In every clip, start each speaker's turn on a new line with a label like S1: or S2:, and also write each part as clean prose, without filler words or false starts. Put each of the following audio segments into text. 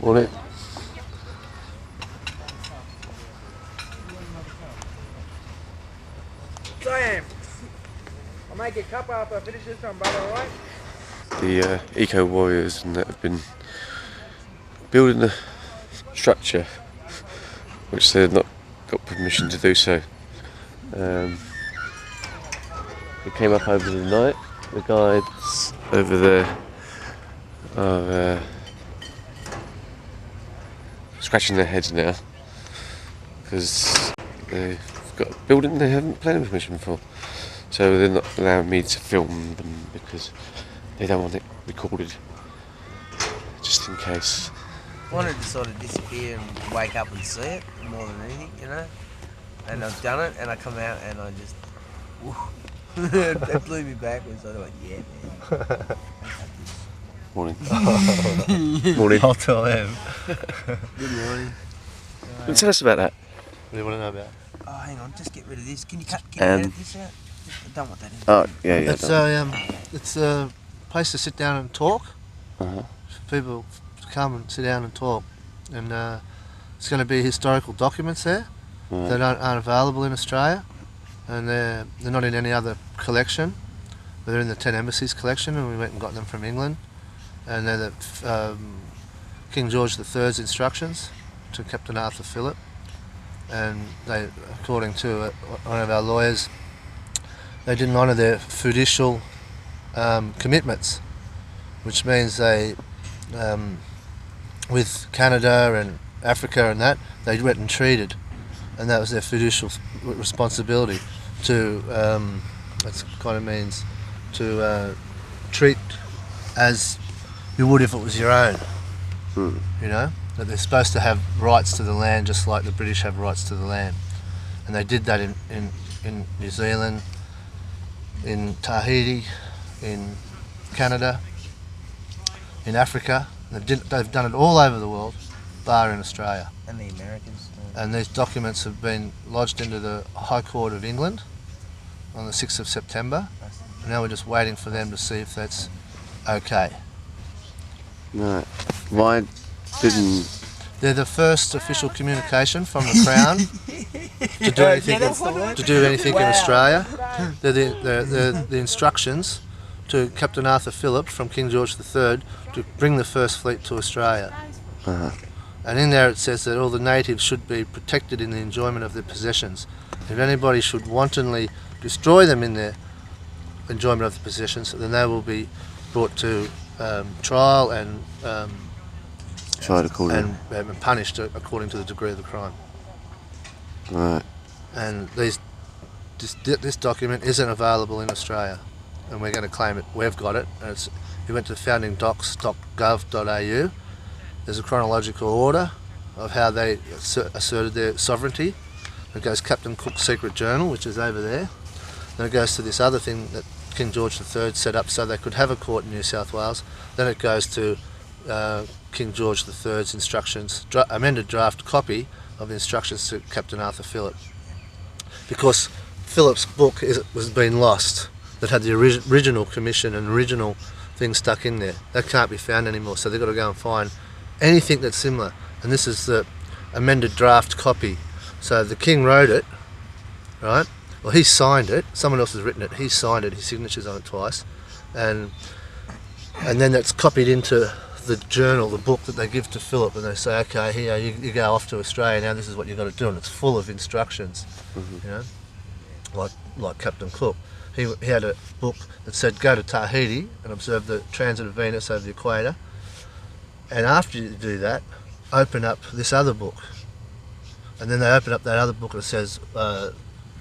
S1: Morning.
S2: Sam, I'll make you a cup after I finish this one, brother, alright?
S1: The eco warriors and that have been building a structure which they've not got permission to do so. It came up over the night. The guides over there are scratching their heads now because they've got a building they haven't planning permission for. So they're not allowing me to film them because they don't want it recorded, just in case.
S3: I wanted to sort of disappear and wake up and see it more than anything, you know. And I've done it, and I come out and I just, it blew me backwards. I was like, yeah, man.
S1: Morning. Morning.
S4: I'll tell him.
S3: Good morning.
S1: Tell us about that.
S4: What do you want to know about?
S3: Oh, hang on, just get rid of this. Can you edit this out? I don't want that in.
S1: Oh, yeah.
S4: It's a place to sit down and talk.
S1: Uh-huh.
S4: People come and sit down and talk, and it's going to be historical documents there that aren't available in Australia, and they're not in any other collection. They're in the Tent Embassy's collection, and we went and got them from England, and they're the King George III's instructions to Captain Arthur Phillip, and they, according to one of our lawyers, they didn't honour their fiducial commitments, which means they, with Canada and Africa and that, they went and treated, and that was their fiducial responsibility to, that kind of means to treat as you would if it was your own, you know, that they're supposed to have rights to the land just like the British have rights to the land, and they did that in New Zealand, in Tahiti, in Canada, in Africa. They've done it all over the world, bar in Australia.
S3: And the Americans.
S4: And these documents have been lodged into the High Court of England on the 6th of September. And now we're just waiting for them to see if that's okay.
S1: Right. Why didn't...
S4: They're the first official communication from the Crown to do anything in Australia. They're the instructions to Captain Arthur Phillip from King George III to bring the First Fleet to Australia.
S1: Uh-huh.
S4: And in there it says that all the natives should be protected in the enjoyment of their possessions. If anybody should wantonly destroy them in their enjoyment of the possessions, then they will be brought to trial and punished according to the degree of the crime.
S1: Right.
S4: And this document isn't available in Australia, and we're going to claim it. We've got it. And you went to foundingdocs.gov.au. There's a chronological order of how they asserted their sovereignty. It goes Captain Cook's Secret Journal, which is over there. Then it goes to this other thing that King George III set up so they could have a court in New South Wales. Then it goes to King George III's instructions, amended draft copy of the instructions to Captain Arthur Phillip. Because Phillip's book was being lost, that had the original commission and original thing stuck in there. That can't be found anymore, so they've got to go and find anything that's similar. And this is the amended draft copy. So the King wrote it, right? Well, he signed it. Someone else has written it. He signed it. His signature's on it twice, and then that's copied into the journal, the book that they give to Phillip, and they say, okay, here you go off to Australia now. This is what you've got to do, and it's full of instructions, you know, like Captain Cook. He had a book that said go to Tahiti and observe the transit of Venus over the equator, and after you do that, open up this other book, and then they open up that other book and it says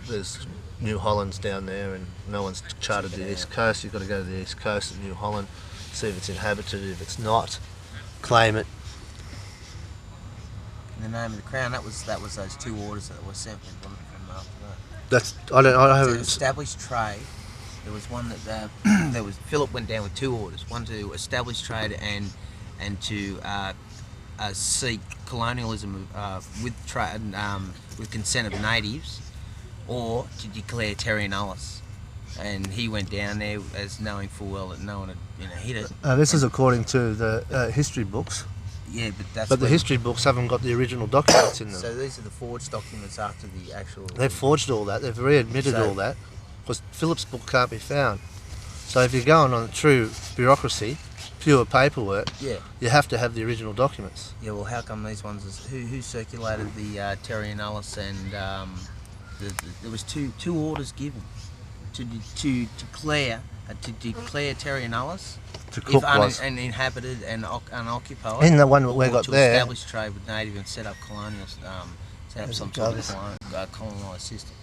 S4: there's New Holland's down there and no one's charted the east coast. You've got to go to the east coast of New Holland, see if it's inhabited. If it's not, claim it.
S3: In the name of the Crown, that was those two orders that were sent from after that.
S4: I haven't.
S3: To establish trade. There was one that Phillip went down with two orders. One to establish trade and to seek colonialism with trade with consent of natives, or to declare terra nullius. And he went down there as knowing full well that no one had hit it.
S4: This is according to the history books.
S3: Yeah, but that's.
S4: But the history books haven't got the original documents in them.
S3: So these are the forged documents after the actual.
S4: They've forged all that. They've readmitted all that because Philip's book can't be found. So if you're going on true bureaucracy, pure paperwork, you have to have the original documents.
S3: Yeah. Well, how come these ones? Who circulated the Terry Nullis and there was two orders given to declare Terry Nullis
S4: To Cook was.
S3: uninhabited and unoccupied.
S4: In the one that we
S3: or
S4: got
S3: to
S4: there.
S3: establish trade with native and set up colonial, set up some sort of colonialised system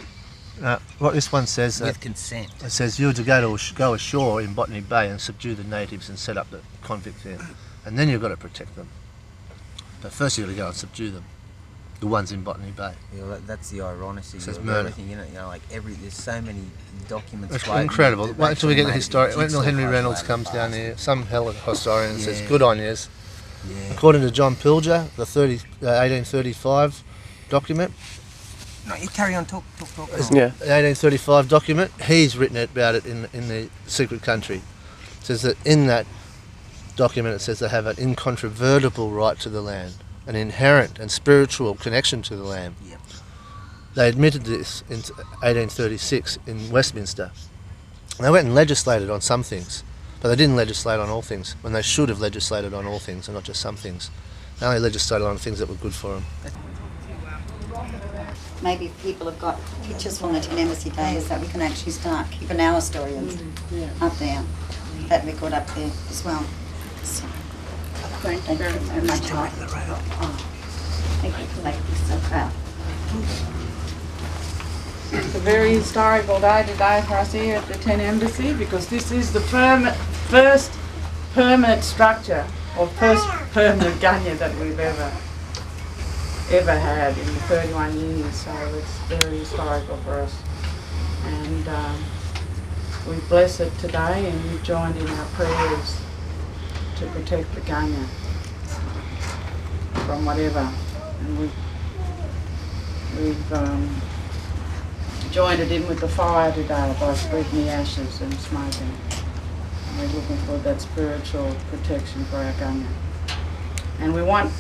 S4: What this one says,
S3: with consent.
S4: it says you were to go ashore in Botany Bay and subdue the natives and set up the convict there. And then you've got to protect them. But first you've got to go and subdue them. The ones in Botany Bay.
S3: Yeah, that's the ironicity
S4: So it's
S3: of
S4: murder.
S3: everything, you know, like there's so many documents.
S4: It's
S3: floating
S4: incredible.
S3: that
S4: Wait until we get the
S3: actually
S4: historic.
S3: made
S4: Wait until Henry
S3: jigsaw
S4: Reynolds
S3: puzzle
S4: comes
S3: out
S4: down
S3: of
S4: here. Some hell of a historian and says,
S3: Yeah.
S4: good on yous.
S3: Yeah.
S4: According to John Pilger, the 1835 document,
S3: No, you carry on, talk on.
S1: Yeah.
S4: the 1835 document, he's written about it in the secret country. It says that in that document it says they have an incontrovertible right to the land, an inherent and spiritual connection to the land.
S3: Yep.
S4: They admitted this in 1836 in Westminster. They went and legislated on some things, but they didn't legislate on all things, when they should have legislated on all things and not just some things. They only legislated on things that were good for them.
S5: Maybe people have got pictures from the Tent Embassy days that we can actually start keeping our historians up there. That'd be good up there as well. So,
S2: Thank you very much.
S5: Oh, thank you for making me so proud.
S2: It's a very historical day today for us here at the Tent Embassy because this is the first permanent structure or first permanent gunyah that we've ever had in the 31 years, so it's very historical for us. And we bless it today and we've joined in our prayers to protect the gunyah from whatever. And we've joined it in with the fire today by spreading the ashes and smoking. And we're looking for that spiritual protection for our gunyah. And we want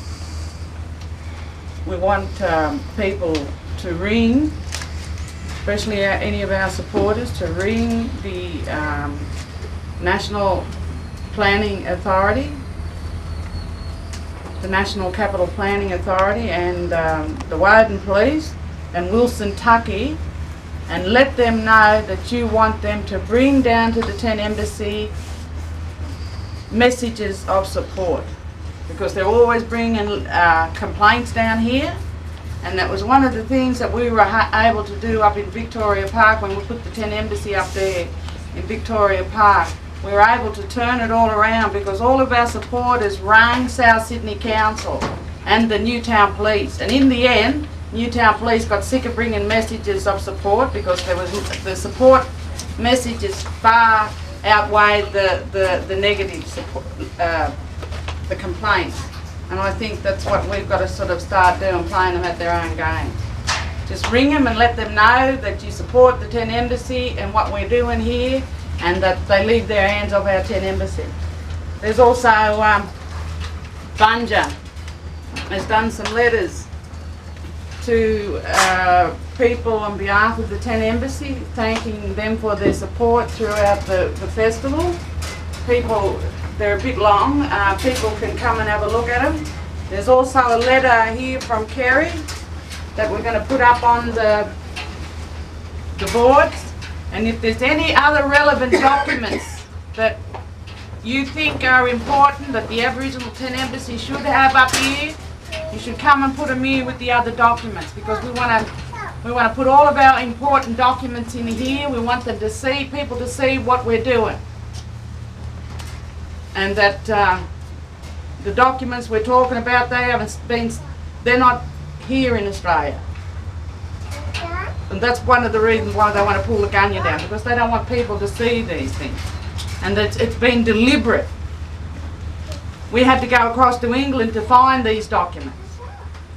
S2: people to ring, especially any of our supporters, to ring the National Planning Authority, the National Capital Planning Authority and the Woden Police and Wilson Tucky, and let them know that you want them to bring down to the Tent Embassy messages of support, because they're always bringing complaints down here, and that was one of the things that we were able to do up in Victoria Park when we put the Tent Embassy up there in Victoria Park. We were able to turn it all around because all of our supporters rang South Sydney Council and the Newtown Police, and in the end Newtown Police got sick of bringing messages of support because there was the support messages far outweighed the negative support, the complaints. And I think that's what we've got to sort of start doing, playing them at their own game. Just ring them and let them know that you support the Tent Embassy and what we're doing here, and that they leave their hands off our Tent Embassy. There's also Gunyah has done some letters to people on behalf of the Tent Embassy, thanking them for their support throughout the festival. People, they're a bit long, people can come and have a look at them. There's also a letter here from Kerry that we're going to put up on the boards, and if there's any other relevant documents that you think are important that the Aboriginal Tent Embassy should have up here, you should come and put them here with the other documents, because we want to put all of our important documents in here. We want them to see, people to see what we're doing, and that the documents we're talking about, they're not here in Australia. And that's one of the reasons why they want to pull the Gunyah down, because they don't want people to see these things. And that it's been deliberate. We had to go across to England to find these documents.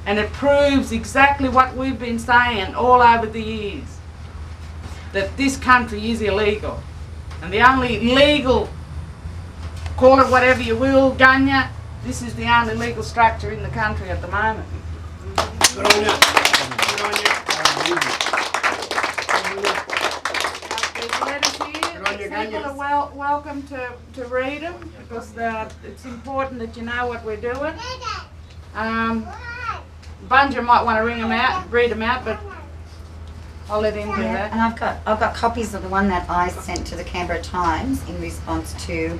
S2: And it proves exactly what we've been saying all over the years, that this country is illegal. And the only legal, call it whatever you will, Gunyah, this is the only legal structure in the country at the moment.
S6: Good on you. Good on you.
S2: There's letters here.
S6: on you,
S2: People
S6: Gunyah.
S2: are welcome to read them because it's important that you know what we're doing. Bunja might want to read them out, but I'll let him do that.
S5: And I've got copies of the one that I sent to the Canberra Times in response to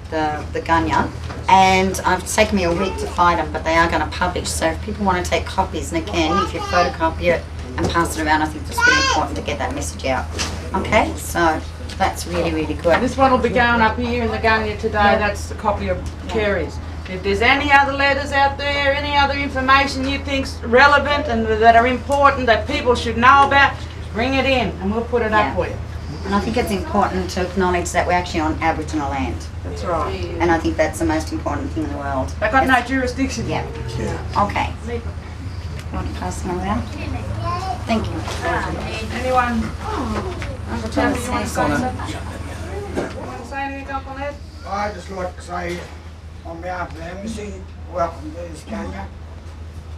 S5: the Gunyah, and it's taken me a week to find them, but they are going to publish. So if people want to take copies, and again, if you photocopy it and pass it around, I think it's really important to get that message out. Okay, so that's really, really good.
S2: This one will be going up here in the Gunyah today. That's a copy of Kerry's. If there's any other letters out there, any other information you think's relevant and that are important that people should know about, bring it in and we'll put it up for you.
S5: And I think it's important to acknowledge that we're actually on Aboriginal land.
S2: That's right.
S5: And I think that's the most important thing in the world.
S2: They've got no jurisdiction.
S5: Yeah. Okay. You want to pass them around? Thank you.
S2: Anyone? Uncle Charlie, you want to say something? You want to say anything, Uncle Ed?
S6: I'd just like to say, on behalf of the embassy, welcome to this Gunyah.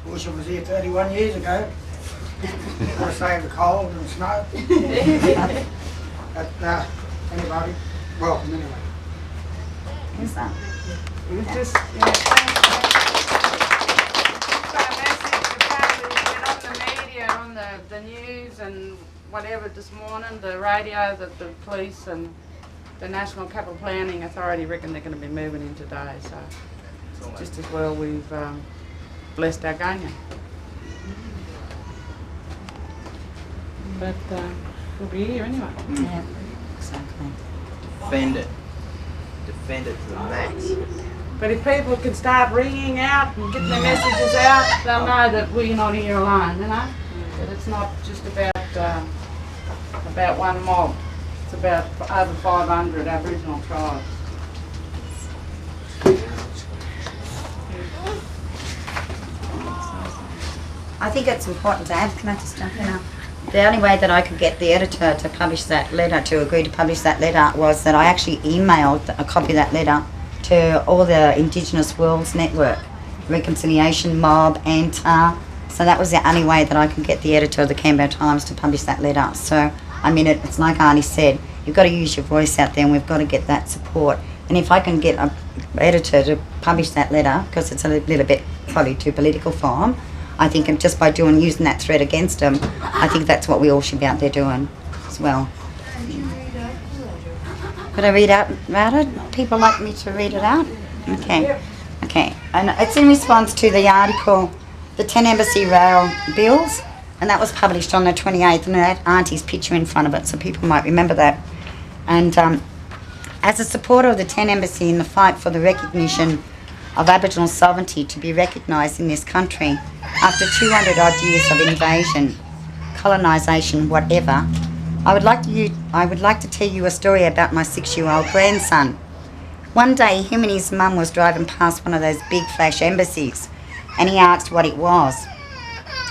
S6: Wish I was here 31 years ago. Want to save the cold and snow. But anybody, welcome anyway.
S5: Who's that?
S2: It's just, thanks. Our message, the family, it's been on the media, on the news and whatever this morning, the radio, the police and the National Capital Planning Authority reckon they're going to be moving in today, so just as well we've blessed our Gunyah. But we'll be here anyway.
S5: Yeah, exactly.
S3: Defend it to the max.
S2: But if people can start ringing out and getting their messages out, they'll know that we're not here alone, you know? That it's not just about one mob. It's about over 500 Aboriginal tribes.
S5: I think it's important to add, can I just jump in now? The only way that I could get the editor to publish that letter, to agree to publish that letter, was that I actually emailed a copy of that letter to all the Indigenous Worlds Network, Reconciliation, Mob, and TAR. So that was the only way that I could get the editor of the Canberra Times to publish that letter. So, I mean, it's like Arnie said, you've got to use your voice out there and we've got to get that support. And if I can get an editor to publish that letter, because it's a little bit probably too political for them, I think just by using that threat against them, I think that's what we all should be out there doing as well. Could I read out it? People like me to read it out? Okay. Okay. And it's in response to the article, the Tent Embassy Rail Bills, and that was published on the 28th, and it had Auntie's picture in front of it, so people might remember that. And as a supporter of the Tent Embassy in the fight for the recognition of Aboriginal sovereignty to be recognised in this country after 200 odd years of invasion, colonisation, whatever, I would like to tell you a story about my 6-year-old grandson. One day, him and his mum was driving past one of those big flash embassies, and he asked what it was.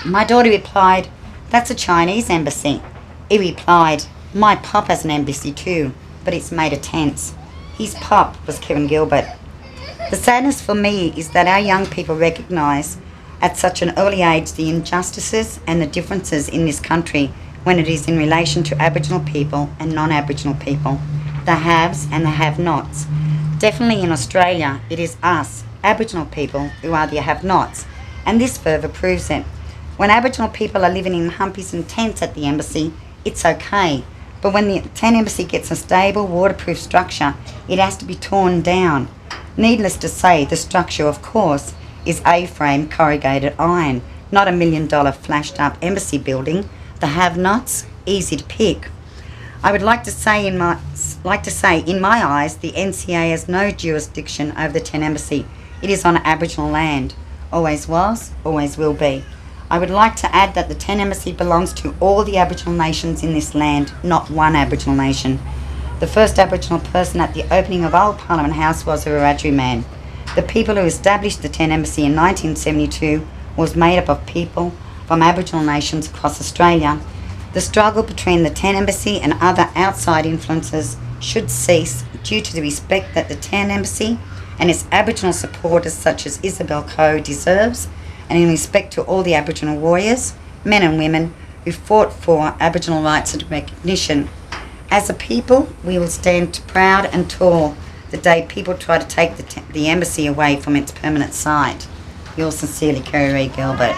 S5: My daughter replied, "That's a Chinese embassy." He replied, "My pop has an embassy too, but it's made of tents." His pop was Kevin Gilbert. The sadness for me is that our young people recognise at such an early age the injustices and the differences in this country when it is in relation to Aboriginal people and non-Aboriginal people, the haves and the have-nots. Definitely in Australia, it is us, Aboriginal people, who are the have-nots, and this further proves it. When Aboriginal people are living in humpies and tents at the embassy, it's okay, but when the tent embassy gets a stable, waterproof structure, it has to be torn down. Needless to say, the structure, of course, is A-frame corrugated iron, not $1 million flashed-up embassy building. The have-nots, easy to pick. I would like to say, in my eyes, the NCA has no jurisdiction over the Tent Embassy. It is on Aboriginal land. Always was, always will be. I would like to add that the Tent Embassy belongs to all the Aboriginal nations in this land, not one Aboriginal nation. The first Aboriginal person at the opening of Old Parliament House was a Wiradjuri man. The people who established the Tent Embassy in 1972 was made up of people from Aboriginal nations across Australia. The struggle between the Tent Embassy and other outside influences should cease due to the respect that the Tent Embassy and its Aboriginal supporters such as Isabel Coe deserves, and in respect to all the Aboriginal warriors, men and women, who fought for Aboriginal rights and recognition. As a people, we will stand proud and tall the day people try to take the embassy away from its permanent site. Yours sincerely, Kerry Gilbert.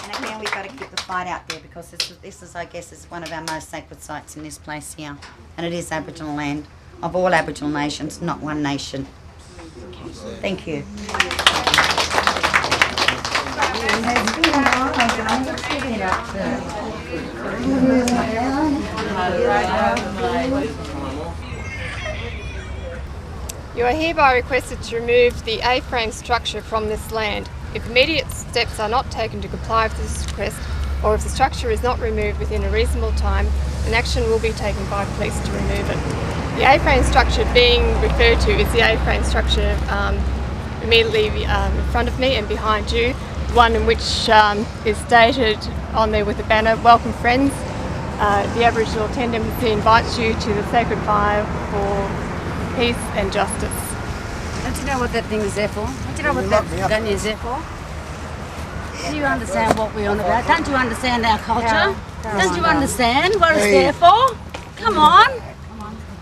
S5: And again, we've got to keep the fight out there, because this is, I guess, is one of our most sacred sites in this place here. And it is Aboriginal land of all Aboriginal nations, not one nation. Thank you.
S7: You are hereby requested to remove the A-frame structure from this land. If immediate steps are not taken to comply with this request, or if the structure is not removed within a reasonable time, an action will be taken by police to remove it. The A-frame structure being referred to is the A-frame structure immediately in front of me and behind you, one in which is stated on there with a banner, "Welcome friends. The Aboriginal Tent Embassy invites you to the sacred fire for peace and justice."
S8: Don't you know what that thing is there for? Don't you know what that Gunyah is there for? Do you understand what we're on about? Don't you understand our culture? Don't you understand what it's there for? Come on.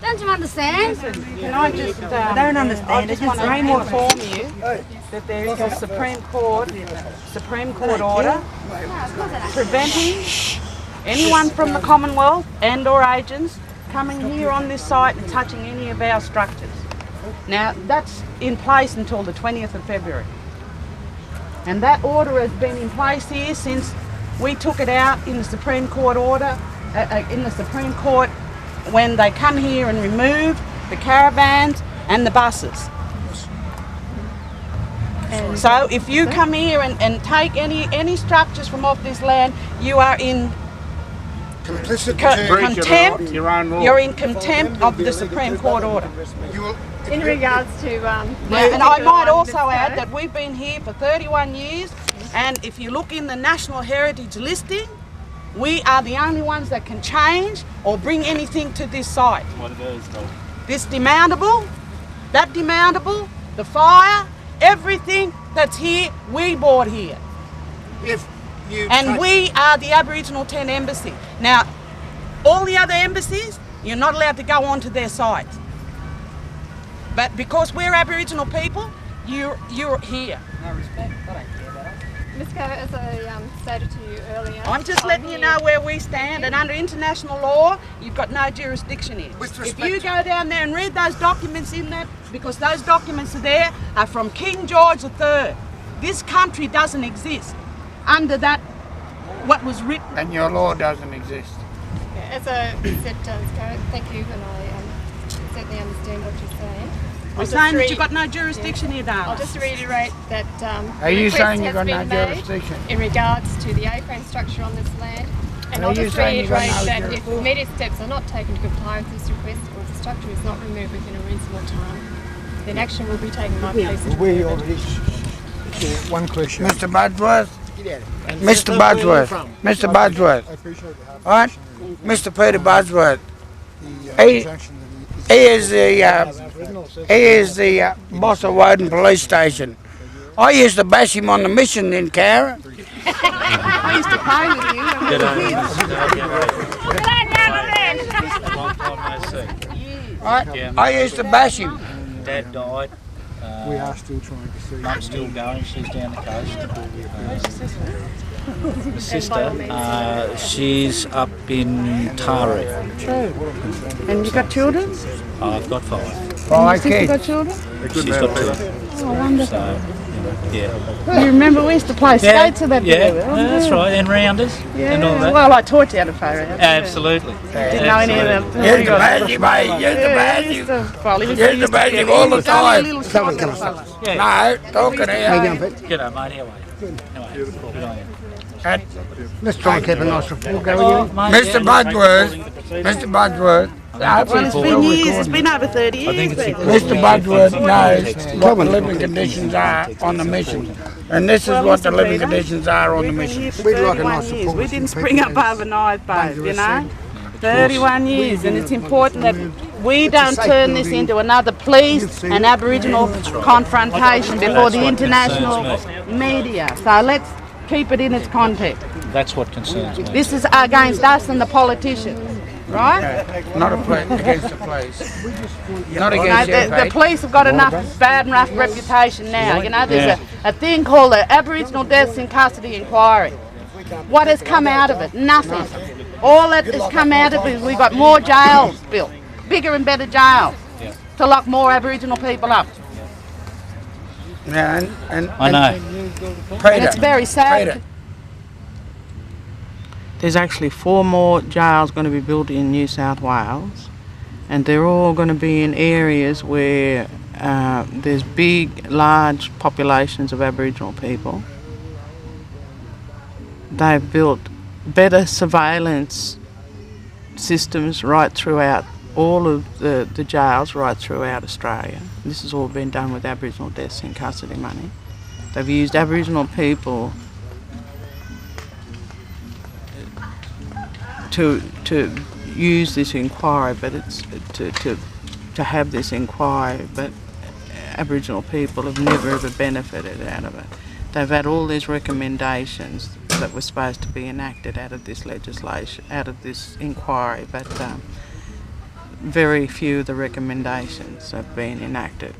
S8: Don't you understand?
S2: Can I just,
S8: I don't understand.
S2: I just want to inform you that there is a Supreme Court order preventing anyone from the Commonwealth and or agents coming here on this site and touching any of our structures. Now, that's in place until the 20th of February. And that order has been in place here since we took it out in the Supreme Court order, when they come here and remove the caravans and the buses. So if you come here and take any structures from off this land, you are in contempt. You're in contempt of the Supreme Court order.
S7: In regards to...
S2: And I might also add that we've been here for 31 years, and if you look in the National Heritage listing, we are the only ones that can change or bring anything to this site.
S9: What it is, though.
S2: This demountable, that demountable, the fire, everything that's here, we bought here. And we are the Aboriginal Tent Embassy. Now, all the other embassies, you're not allowed to go onto their sites. But because we're Aboriginal people, you're here.
S7: No respect. I don't care about it. Ms. Coe, as I stated to you earlier...
S2: I'm just letting you know where we stand, and under international law, you've got no jurisdiction here. If you go down there and read those documents in there, because those documents are from King George III. This country doesn't exist under that, what was written.
S6: And your law doesn't exist.
S7: Yeah, as I said, Ms. Coe, thank you, and I certainly understand what you're saying.
S2: I'm saying that you've got no jurisdiction here, darling.
S7: I'll just reiterate that
S6: Are you
S7: request
S6: saying you've
S7: has
S6: got no
S7: been made
S6: jurisdiction?
S7: in regards to the A-frame structure on this land. And
S6: Are
S7: I'll
S6: you
S7: just
S6: saying you've got
S7: reiterate
S6: no
S7: that if
S6: jurisdiction?
S7: immediate steps are not taken to comply with this request, or if the structure is not removed within a reasonable time, then action will be taken by police. to remove it.
S10: One question.
S6: Mr. Budsworth? Mr. Budsworth. Mr. Budsworth. Alright? Mr. Peter Budsworth. He is the boss of Woden Police Station. I used to bash him on the mission in Cara.
S2: I used to play with you.
S6: Right? I used to bash him.
S9: Dad died.
S10: We are still trying to see.
S9: Mum's still going. She's down the coast. The sister, she's up in Tari.
S2: And you got children?
S9: I've got 5.
S6: 5 kids.
S2: Got children?
S9: She's got 2.
S2: Oh, wonderful.
S9: So, yeah.
S2: You remember we used to play skates with that together?
S9: That's right. And rounders and all that.
S2: Well, I taught you how to play rounders.
S9: Absolutely.
S2: Didn't know any of them.
S6: Used to bash him, mate. Used to bash him. Used to bash him all the time. No, talking here.
S9: G'day, mate. How are you? Good on you.
S10: Let's try and keep a nice rapport going.
S6: Mr. Budsworth. Mr. Budsworth.
S2: Well, it's been years. It's been over 30 years.
S6: Mr. Budsworth knows what the living conditions are on the mission. And this is what the living conditions are on the mission.
S10: We'd like a nice support.
S2: We didn't spring up overnight, babe, you know? 31 years, and it's important that we don't turn this into another police and Aboriginal confrontation before the international media. So let's keep it in its context.
S9: That's what concerns me.
S2: This is against us and the politicians, right?
S6: Not against the police. Not
S2: No,
S6: against
S2: the police have got enough bad enough reputation now. You know, there's a thing called the Aboriginal Deaths in Custody Inquiry. What has come out of it? Nothing. All that has come out of it is we've got more jails built, bigger and better jails to lock more Aboriginal people up.
S6: Yeah,
S9: I know.
S2: It's very sad. There's actually 4 more jails going to be built in New South Wales, and they're all going to be in areas where there's big, large populations of Aboriginal people. They've built better surveillance systems right throughout all of the jails right throughout Australia. This has all been done with Aboriginal Deaths in Custody money. They've used Aboriginal people to use this inquiry, but it's to have this inquiry, but Aboriginal people have never ever benefited out of it. They've had all these recommendations that were supposed to be enacted out of this legislation, out of this inquiry, but very few of the recommendations have been enacted.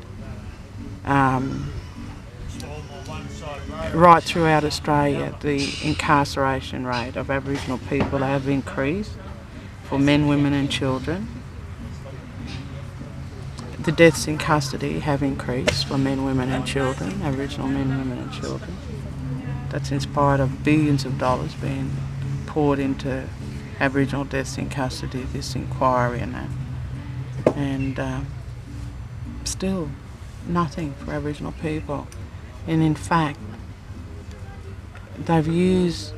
S2: Right throughout Australia, the incarceration rate of Aboriginal people have increased for men, women and children. The deaths in custody have increased for men, women and children, Aboriginal men, women and children. That's in spite of billions of dollars being poured into Aboriginal deaths in custody, this inquiry and that. And still nothing for Aboriginal people. And in fact, they've used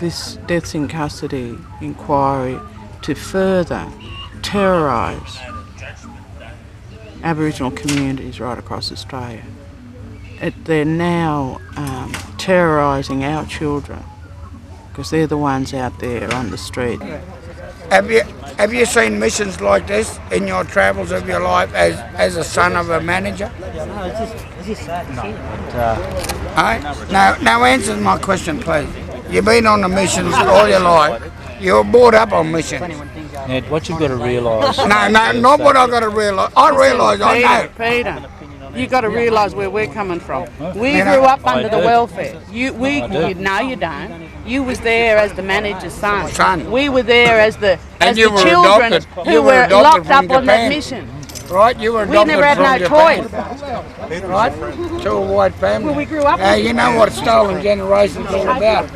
S2: this deaths in custody inquiry to further terrorise Aboriginal communities right across Australia. They're now terrorising our children because they're the ones out there on the street.
S6: Have you seen missions like this in your travels of your life as a son of a manager? Now answer my question, please. You've been on the missions all your life. You were brought up on missions.
S9: Ned, what you've got to realise...
S6: No, not what I've got to realise. I realise, I know.
S2: Peter, you've got to realise where we're coming from. We grew up under the welfare. No, you don't. You was there as the manager's son. We were there as the children who were locked up on that mission.
S6: Right, you were adopted.
S2: We never had no toys.
S6: Right, to a white family.
S2: Well, we grew up.
S6: You know what stolen generation's all about.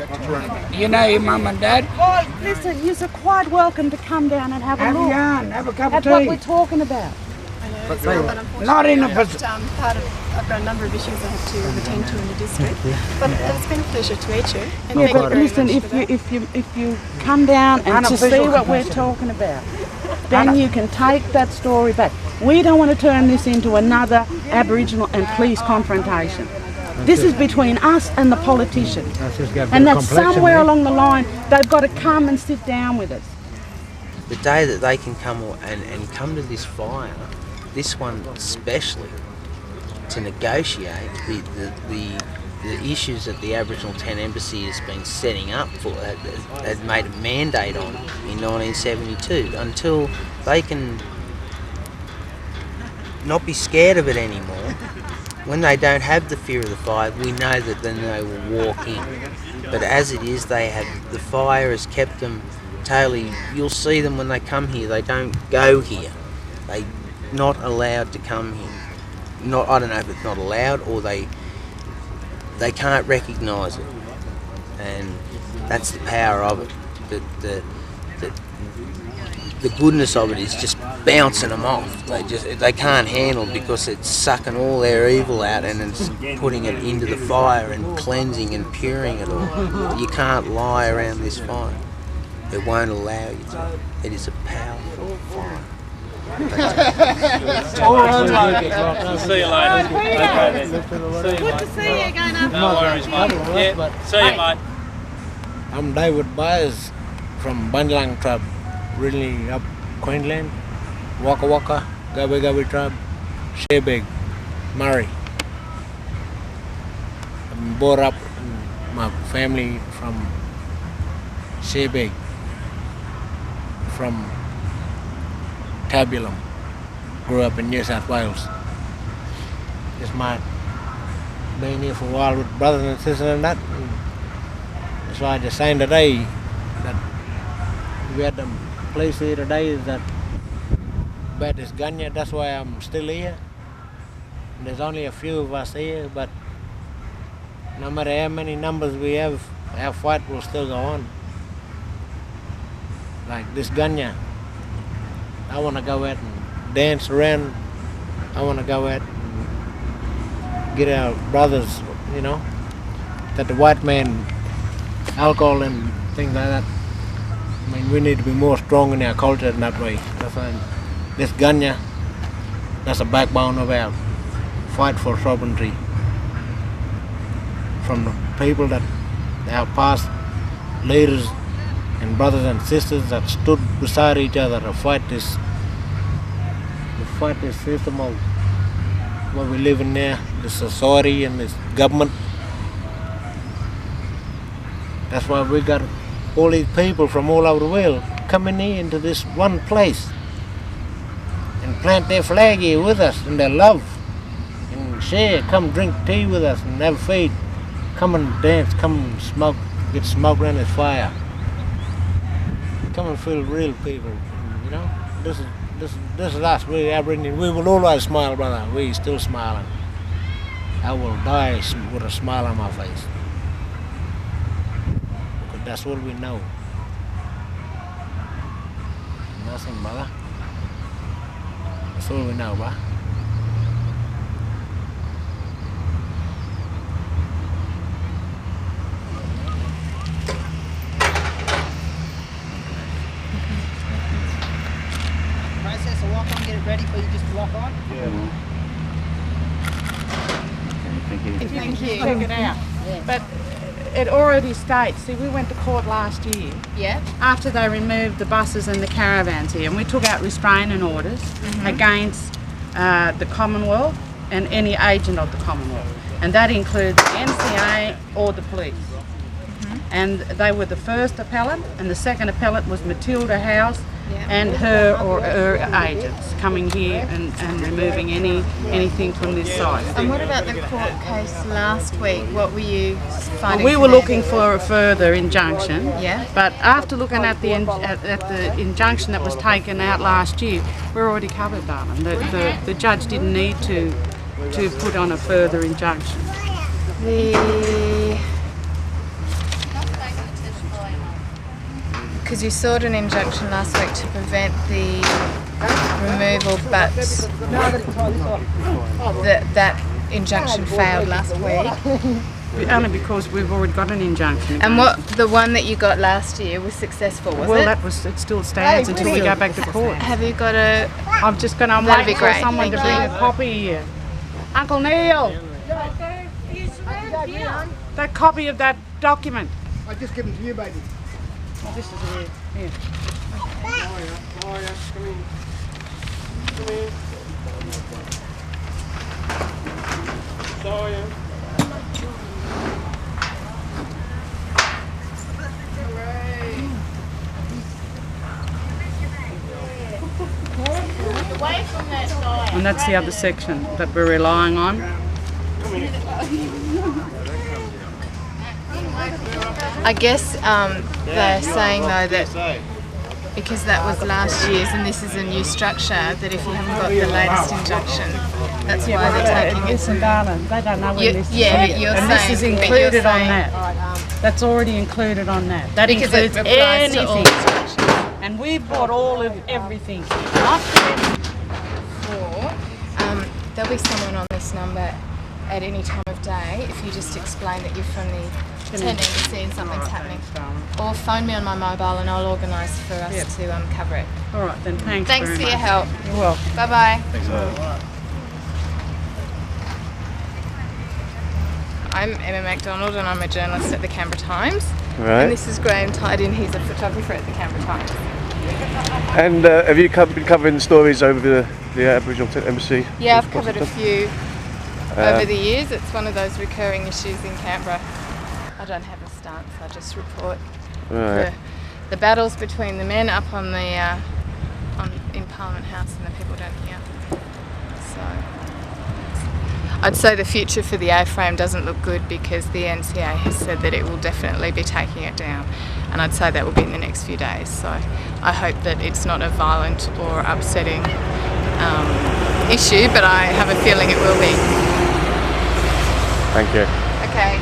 S6: You know your mum and dad.
S2: Oh, listen, you're quite welcome to come down and have a look.
S6: Have a cup of tea.
S2: That's what we're talking about.
S6: Not in a
S7: I've got a number of issues I have to attend to in the district, but it's been a pleasure to meet you. And
S2: Yeah, but listen, if you come down and to see what we're talking about, then you can take that story back. We don't want to turn this into another Aboriginal and police confrontation. This is between us and the politicians. And that's somewhere along the line, they've got to come and sit down with us.
S3: The day that they can come and come to this fire, this one especially, to negotiate the issues that the Aboriginal Tent Embassy has been setting up for, had made a mandate on in 1972, until they can not be scared of it anymore. When they don't have the fear of the fire, we know that then they will walk in. But as it is, the fire has kept them totally. You'll see them when they come here. They don't go here. They're not allowed to come here. I don't know if it's not allowed or they can't recognise it, and that's the power of it. The goodness of it is just bouncing them off. They can't handle it because it's sucking all their evil out and it's putting it into the fire and cleansing and puring it all. You can't lie around this fire. It won't allow you to. It is a powerful fire.
S11: All right. I'll see you later.
S7: Good to see you again after.
S11: No worries, mate. Yeah, see you, mate.
S10: I'm David Byers
S12: from Banjalang tribe, really up Queensland, Waka Waka, Gabi Gabi tribe, Shebeg, Murray. I'm brought up in my family from Shebeg, from Tabulum. Grew up in New South Wales. Just my being here for a while with brothers and sisters and that. And that's why I just saying today that we had the place here today is that about this Gunyah. That's why I'm still here. And there's only a few of us here, but no matter how many numbers we have, our fight will still go on. Like this Gunyah, I want to go out and dance around. I want to go out and get our brothers, you know, that the white man, alcohol and things like that. I mean, we need to be more strong in our culture in that way. That's why this Gunyah, that's the backbone of our fight for sovereignty. From the people that our past leaders and brothers and sisters that stood beside each other to fight this system of what we live in now, this society and this government. That's why we got all these people from all over the world coming here into this one place and plant their flag here with us and their love and share, come drink tea with us and have feed, come and dance, come and smoke, get smoke around this fire. Come and feel real people, you know. This is us, we Aboriginal. We will always smile, brother. We still smiling. I will die with a smile on my face. Because that's all we know. Nothing, brother. That's all we know, brother.
S3: Get it ready for you just to lock on?
S11: Yeah.
S2: If you can check it out.
S8: Yeah.
S2: But it already states, see, we went to court last year.
S7: Yeah.
S2: After they removed the buses and the caravans here, and we took out restraining orders against the Commonwealth and any agent of the Commonwealth. And that includes the NCA or the police. And they were the first appellant, and the second appellant was Matilda House and her or her agents coming here and removing anything from this site.
S7: And what about the court case last week? What were you finding?
S2: We were looking for a further injunction.
S7: Yeah.
S2: But after looking at the injunction that was taken out last year, we're already covered, darling. The judge didn't need to put on a further injunction.
S7: Because you sought an injunction last week to prevent the removal, but that injunction failed last week.
S2: Only because we've already got an injunction.
S7: And the one that you got last year was successful, was it?
S2: It still stands until we go back to court.
S7: Have you got a...
S2: I'm just going to
S7: That'd be
S2: wait for
S7: great.
S2: someone to bring a copy here. Uncle Neil! That copy of that document.
S10: I just give them to you, baby.
S2: Oh, this is here. Here.
S11: Come in. Come in. Sorry.
S2: And that's the other section that we're relying on.
S7: I guess they're saying though that because that was last year's and this is a new structure, that if you haven't got the latest injunction, that's why they're taking it.
S2: Listen, darling, they don't know when this is.
S7: Yeah, but you're
S2: and
S7: saying...
S2: this is included on that. That's already included on that. That
S7: Because it
S2: includes
S7: applies to all
S2: anything.
S7: instructions.
S2: And we've bought all of everything.
S7: There'll be someone on this number at any time of day if you just explain that you're from the Tent Embassy and something's happening. Or phone me on my mobile and I'll organise for us to cover it.
S2: All right, then thanks
S7: Thanks
S2: very
S7: for
S2: much.
S7: your help.
S2: You're welcome.
S7: Bye-bye.
S11: Thanks a lot.
S7: I'm Emma MacDonald and I'm a journalist at the Canberra Times.
S1: Right.
S13: And this is Graham Tydin, he's a photographer at the Canberra Times.
S1: And have you been covering stories over the Aboriginal Tent Embassy?
S13: Yeah, I've covered a few over the
S1: Um,
S13: years. It's one of those recurring issues in Canberra. I don't have a stance, I just report
S1: Right.
S13: the battles between the men up on the in Parliament House and the people down here. So I'd say the future for the A-frame doesn't look good because the NCA has said that it will definitely be taking it down, and I'd say that will be in the next few days. So I hope that it's not a violent or upsetting issue, but I have a feeling it will be.
S1: Thank you.
S13: Okay.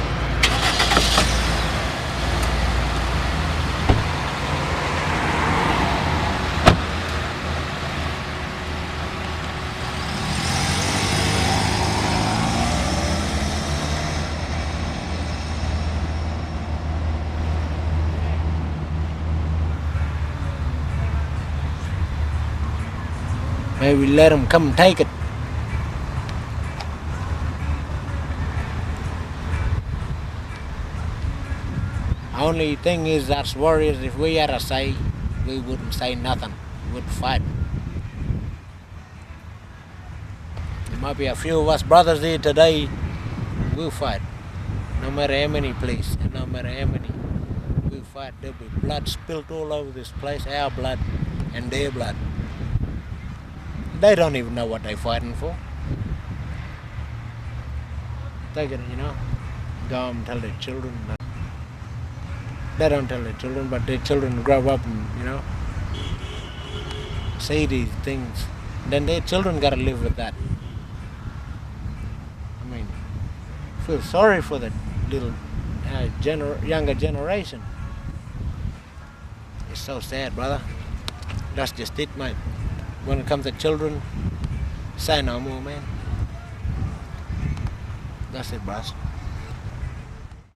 S12: Maybe let them come and take it. Only thing is, as warriors, if we had a say, we wouldn't say nothing. We would fight. There might be a few of us brothers here today. We'll fight. No matter how many police, and no matter how many, we'll fight. There'll be blood spilled all over this place, our blood and their blood. They don't even know what they're fighting for. They can, go and tell their children. They don't tell their children, but their children grow up and, see these things. Then their children got to live with that. I mean, feel sorry for the little younger generation. It's so sad, brother. That's just it, mate. When it comes to children, say no more, man. That's it, boss.